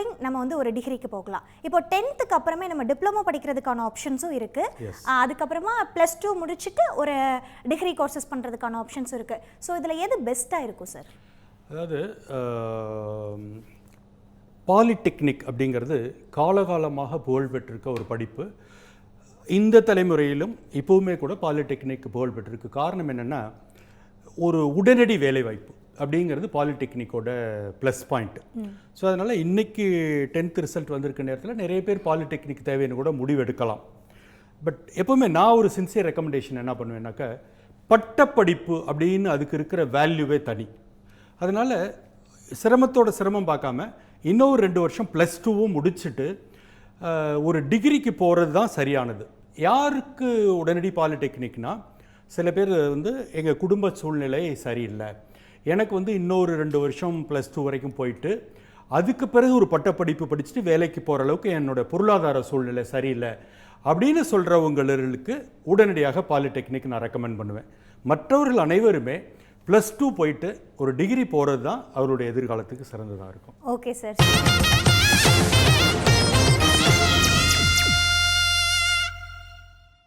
During நம்ம வந்து ஒரு டிகிரிக்கு போகலாம். இப்போ 10th அப்புறமே நம்ம டிப்ளமோ படிக்கிறதுக்கான ஆப்ஷன்ஸும் இருக்குது. அதுக்கப்புறமா +2 முடிச்சுட்டு ஒரு டிகிரி கோர்சஸ் பண்ணுறதுக்கான ஆப்ஷன்ஸும் இருக்குது. ஸோ இதில் எது பெஸ்ட்டாக இருக்கும் சார்? அதாவது பாலிடெக்னிக் அப்படிங்கிறது காலகாலமாக புகழ் பெற்றிருக்க ஒரு படிப்பு. இந்த தலைமுறையிலும் இப்போவுமே கூட பாலிடெக்னிக் புகழ் பெற்றிருக்கு. காரணம் என்னென்னா, ஒரு உடனடி வேலைவாய்ப்பு அப்படிங்கிறது பாலிடெக்னிக்கோட ப்ளஸ் பாயிண்ட். ஸோ அதனால் இன்றைக்கி 10th ரிசல்ட் வந்திருக்க நேரத்தில் நிறைய பேர் பாலிடெக்னிக் தேவைன்னு கூட முடிவெடுக்கலாம். பட் எப்போவுமே நான் ஒரு சின்சியர் ரெக்கமெண்டேஷன் என்ன பண்ணுவேன்னாக்கா, பட்டப்படிப்பு அப்படின்னு அதுக்கு இருக்கிற வேல்யூவே தனி. அதனால் சிரமத்தோட சிரமம் பார்க்காம இன்னொரு 2 வருஷம் +2வும் முடிச்சுட்டு ஒரு டிகிரிக்கு போகிறது தான் சரியானது. யாருக்கு உடனடி பாலிடெக்னிக்னா, சில பேர் வந்து எங்கள் குடும்ப சூழ்நிலை சரியில்லை, எனக்கு வந்து இன்னொரு 2 வருஷம் +2 வரைக்கும் போயிட்டு அதுக்கு பிறகு ஒரு பட்டப்படிப்பு படிச்சுட்டு வேலைக்கு போகிற அளவுக்கு என்னோடய பொருளாதார சூழ்நிலை சரியில்லை அப்படின்னு சொல்கிறவங்களுக்கு உடனடியாக பாலிடெக்னிக் நான் ரெக்கமெண்ட் பண்ணுவேன். மற்றவர்கள் அனைவருமே +2 போயிட்டு ஒரு டிகிரி போகிறது தான் அவருடைய எதிர்காலத்துக்கு சிறந்ததாக இருக்கும். Okay sir.